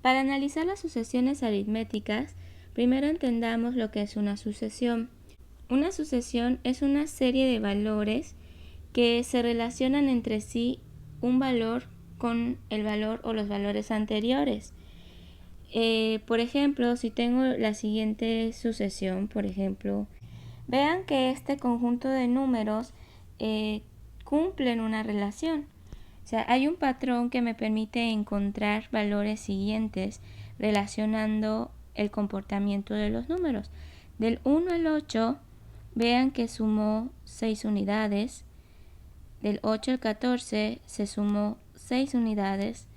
Para analizar las sucesiones aritméticas, primero entendamos lo que es una sucesión. Una sucesión es una serie de valores que se relacionan entre sí un valor con el valor o los valores anteriores. Por ejemplo, si tengo la siguiente sucesión, por ejemplo, vean que este conjunto de números cumplen una relación. O sea, hay un patrón que me permite encontrar valores siguientes relacionando el comportamiento de los números. Del 1 al 8, vean que sumó 6 unidades. Del 8 al 14 se sumó 6 unidades.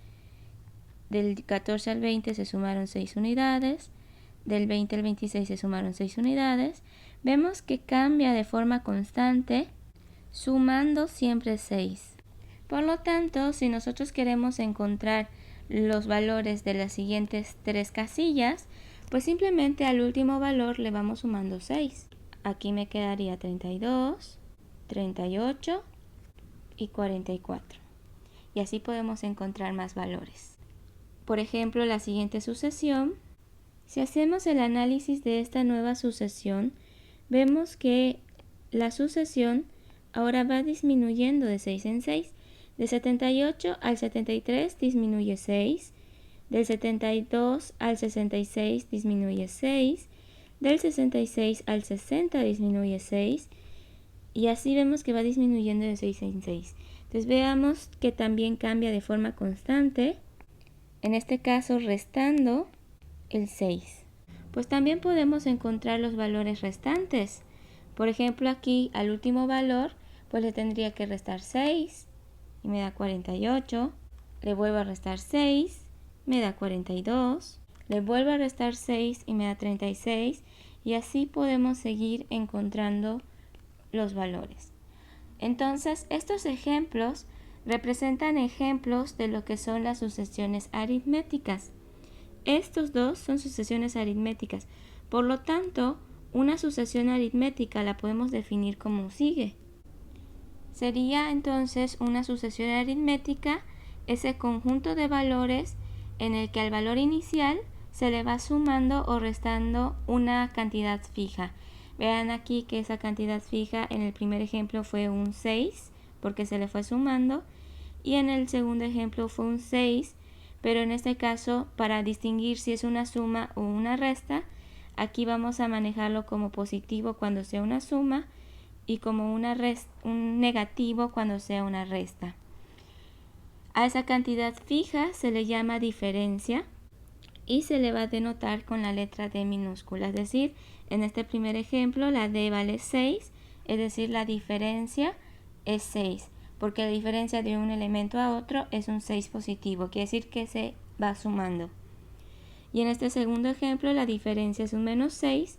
Del 14 al 20 se sumaron 6 unidades. Del 20 al 26 se sumaron 6 unidades. Vemos que cambia de forma constante, sumando siempre 6. Por lo tanto, si nosotros queremos encontrar los valores de las siguientes 3 casillas, pues simplemente al último valor le vamos sumando 6. Aquí me quedaría 32, 38 y 44. Y así podemos encontrar más valores. Por ejemplo, la siguiente sucesión, si hacemos el análisis de esta nueva sucesión, vemos que la sucesión ahora va disminuyendo de 6 en 6. De 78 al 73 disminuye 6. Del 72 al 66 disminuye 6. Del 66 al 60 disminuye 6. Y así vemos que va disminuyendo de 6 en 6. Entonces veamos que también cambia de forma constante, en este caso restando el 6. Pues también podemos encontrar los valores restantes. Por ejemplo, aquí al último valor, pues le tendría que restar 6 y me da 48. Le vuelvo a restar 6, me da 42. Le vuelvo a restar 6 y me da 36. Y así podemos seguir encontrando los valores. Entonces, estos ejemplos representan ejemplos de lo que son las sucesiones aritméticas. Estos dos son sucesiones aritméticas. Por lo tanto, una sucesión aritmética la podemos definir como sigue. Sería entonces una sucesión aritmética ese conjunto de valores en el que al valor inicial se le va sumando o restando una cantidad fija. Vean aquí que esa cantidad fija en el primer ejemplo fue un 6 porque se le fue sumando, y en el segundo ejemplo fue un 6, pero en este caso, para distinguir si es una suma o una resta, aquí vamos a manejarlo como positivo cuando sea una suma y como un negativo cuando sea una resta. A esa cantidad fija se le llama diferencia y se le va a denotar con la letra D minúscula. Es decir, en este primer ejemplo la D vale 6, es decir, la diferencia es 6, porque la diferencia de un elemento a otro es un 6 positivo, quiere decir que se va sumando. Y en este segundo ejemplo la diferencia es un menos 6,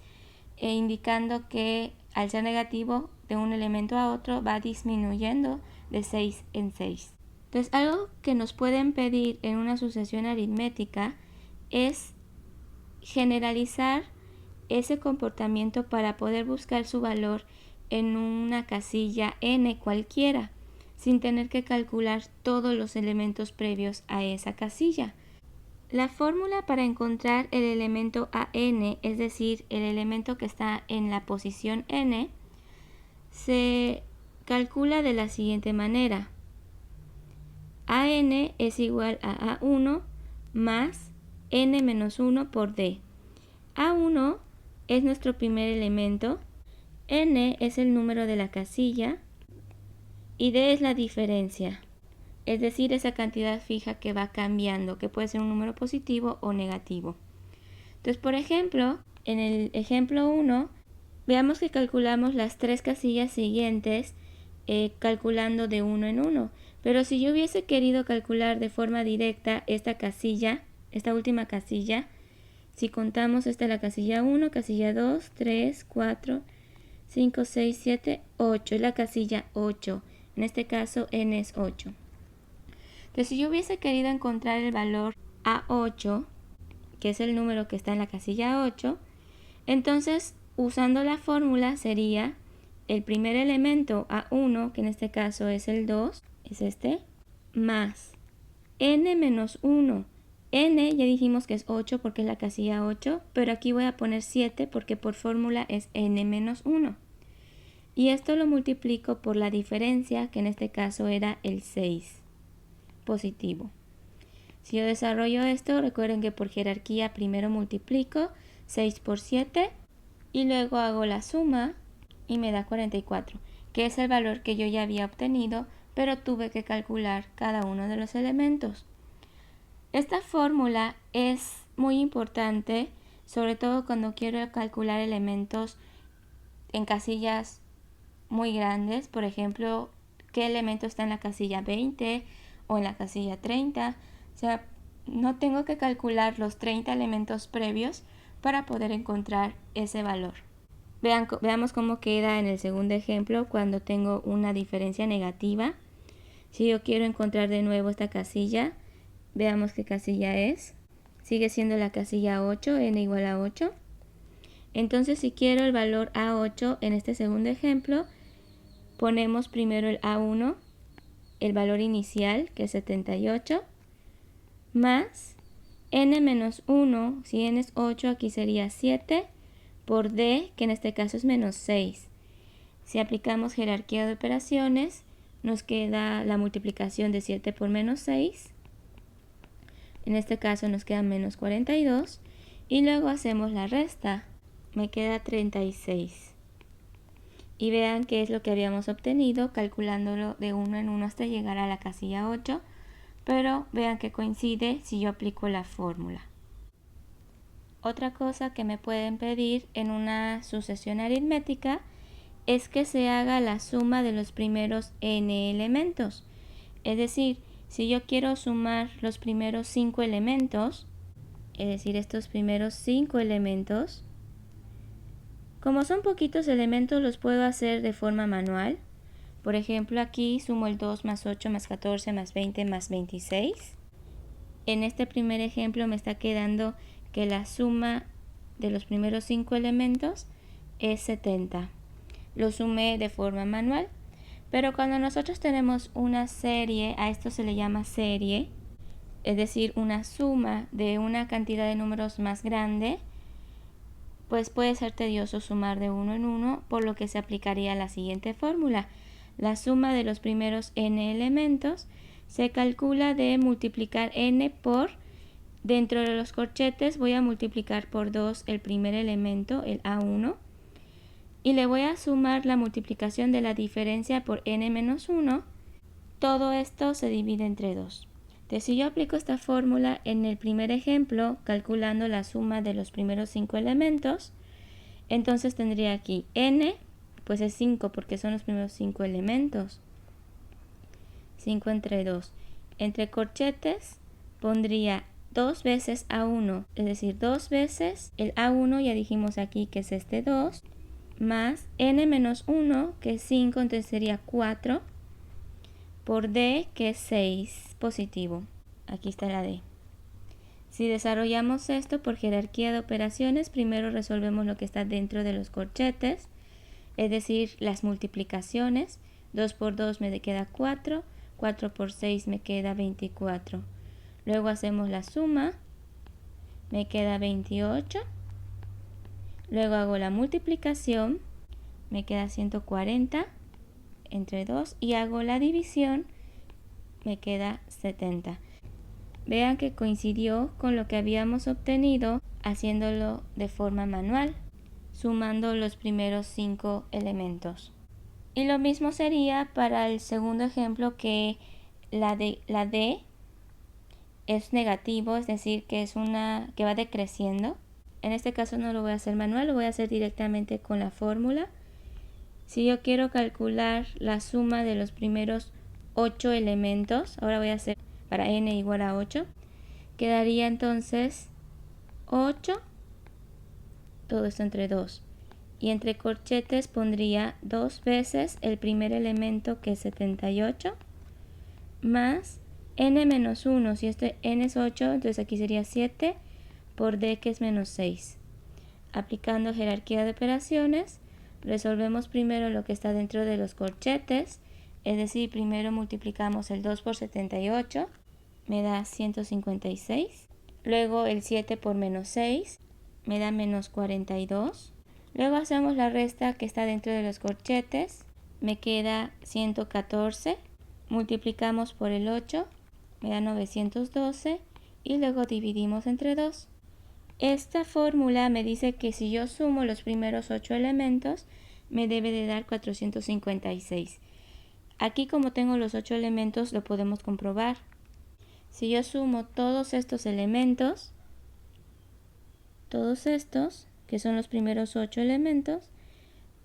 indicando que al ser negativo de un elemento a otro va disminuyendo de 6 en 6. Entonces, algo que nos pueden pedir en una sucesión aritmética es generalizar ese comportamiento para poder buscar su valor en una casilla n cualquiera, sin tener que calcular todos los elementos previos a esa casilla. La fórmula para encontrar el elemento AN, es decir, el elemento que está en la posición n, se calcula de la siguiente manera. AN es igual a A1 más n menos 1 por D. A1 es nuestro primer elemento, n es el número de la casilla y D es la diferencia, es decir, esa cantidad fija que va cambiando, que puede ser un número positivo o negativo. Entonces, por ejemplo, en el ejemplo 1, veamos que calculamos las 3 casillas siguientes calculando de 1 en 1. Pero si yo hubiese querido calcular de forma directa esta casilla, esta última casilla, si contamos, esta es la casilla 1, casilla 2, 3, 4, 5, 6, 7, 8, es la casilla 8. En este caso, n es 8. Entonces, si yo hubiese querido encontrar el valor A8, que es el número que está en la casilla 8, entonces, usando la fórmula sería el primer elemento A1, que en este caso es el 2, es este, más n menos 1, n ya dijimos que es 8 porque es la casilla 8, pero aquí voy a poner 7 porque por fórmula es n menos 1. Y esto lo multiplico por la diferencia, que en este caso era el 6 positivo. Si yo desarrollo esto, recuerden que por jerarquía primero multiplico 6 por 7 y luego hago la suma y me da 44, que es el valor que yo ya había obtenido, pero tuve que calcular cada uno de los elementos. Esta fórmula es muy importante, sobre todo cuando quiero calcular elementos en casillas muy grandes, por ejemplo, qué elemento está en la casilla 20 o en la casilla 30. O sea, no tengo que calcular los 30 elementos previos para poder encontrar ese valor. Veamos cómo queda en el segundo ejemplo cuando tengo una diferencia negativa. Si yo quiero encontrar de nuevo esta casilla, veamos qué casilla es. Sigue siendo la casilla 8, n igual a 8. Entonces, si quiero el valor A8 en este segundo ejemplo, ponemos primero el A1, el valor inicial, que es 78, más n menos 1, si n es 8, aquí sería 7, por d, que en este caso es menos 6. Si aplicamos jerarquía de operaciones, nos queda la multiplicación de 7 por menos 6. En este caso nos queda menos 42. Y luego hacemos la resta. Me queda 36. Y vean qué es lo que habíamos obtenido calculándolo de uno en uno hasta llegar a la casilla 8. Pero vean que coincide si yo aplico la fórmula. Otra cosa que me pueden pedir en una sucesión aritmética es que se haga la suma de los primeros n elementos. Es decir, si yo quiero sumar los primeros 5 elementos, es decir, estos primeros 5 elementos, como son poquitos elementos, los puedo hacer de forma manual. Por ejemplo, aquí sumo el 2 más 8 más 14 más 20 más 26. En este primer ejemplo me está quedando que la suma de los primeros 5 elementos es 70. Lo sumé de forma manual, pero cuando nosotros tenemos una serie, a esto se le llama serie, es decir, una suma de una cantidad de números más grande, pues puede ser tedioso sumar de uno en uno, por lo que se aplicaría la siguiente fórmula. La suma de los primeros n elementos se calcula de multiplicar n por, dentro de los corchetes voy a multiplicar por 2 el primer elemento, el A1, y le voy a sumar la multiplicación de la diferencia por n menos 1. Todo esto se divide entre 2. Entonces, si yo aplico esta fórmula en el primer ejemplo, calculando la suma de los primeros 5 elementos, entonces tendría aquí n, pues es 5 porque son los primeros 5 elementos. 5 entre 2. Entre corchetes pondría 2 veces A1, es decir, 2 veces el A1, ya dijimos aquí que es este 2, más n menos 1, que es 5, entonces sería 4, por d, que es 6 positivo. Aquí está la d. Si desarrollamos esto por jerarquía de operaciones, primero resolvemos lo que está dentro de los corchetes, es decir, las multiplicaciones. 2 por 2 me queda 4, 4 por 6 me queda 24. Luego hacemos la suma, me queda 28. Luego hago la multiplicación, me queda 140 entre 2 y hago la división, me queda 70. Vean que coincidió con lo que habíamos obtenido haciéndolo de forma manual, sumando los primeros 5 elementos. Y lo mismo sería para el segundo ejemplo, que la D es negativo, es decir, que es una que va decreciendo. En este caso no lo voy a hacer manual, lo voy a hacer directamente con la fórmula. Si yo quiero calcular la suma de los primeros 8 elementos, ahora voy a hacer para n igual a 8, quedaría entonces 8, todo esto entre 2. Y entre corchetes pondría 2 veces el primer elemento, que es 78, más n menos 1, si este n es 8, entonces aquí sería 7, por d, que es menos 6. Aplicando jerarquía de operaciones, resolvemos primero lo que está dentro de los corchetes, es decir, primero multiplicamos el 2 por 78, me da 156. luego el 7 por menos 6 me da menos 42. Luego hacemos la resta que está dentro de los corchetes, me queda 114, multiplicamos por el 8, me da 912 y luego dividimos entre 2. Esta fórmula me dice que si yo sumo los primeros 8 elementos, me debe de dar 456. Aquí, como tengo los 8 elementos, lo podemos comprobar. Si yo sumo todos estos elementos, todos estos, que son los primeros 8 elementos,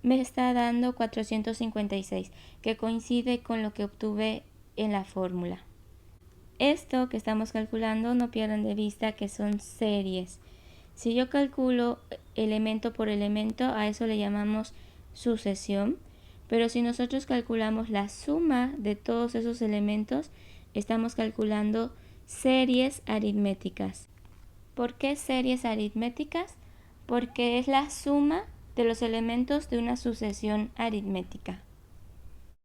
me está dando 456, que coincide con lo que obtuve en la fórmula. Esto que estamos calculando, no pierdan de vista que son series. Si yo calculo elemento por elemento, a eso le llamamos sucesión, pero si nosotros calculamos la suma de todos esos elementos, estamos calculando series aritméticas. ¿Por qué series aritméticas? Porque es la suma de los elementos de una sucesión aritmética.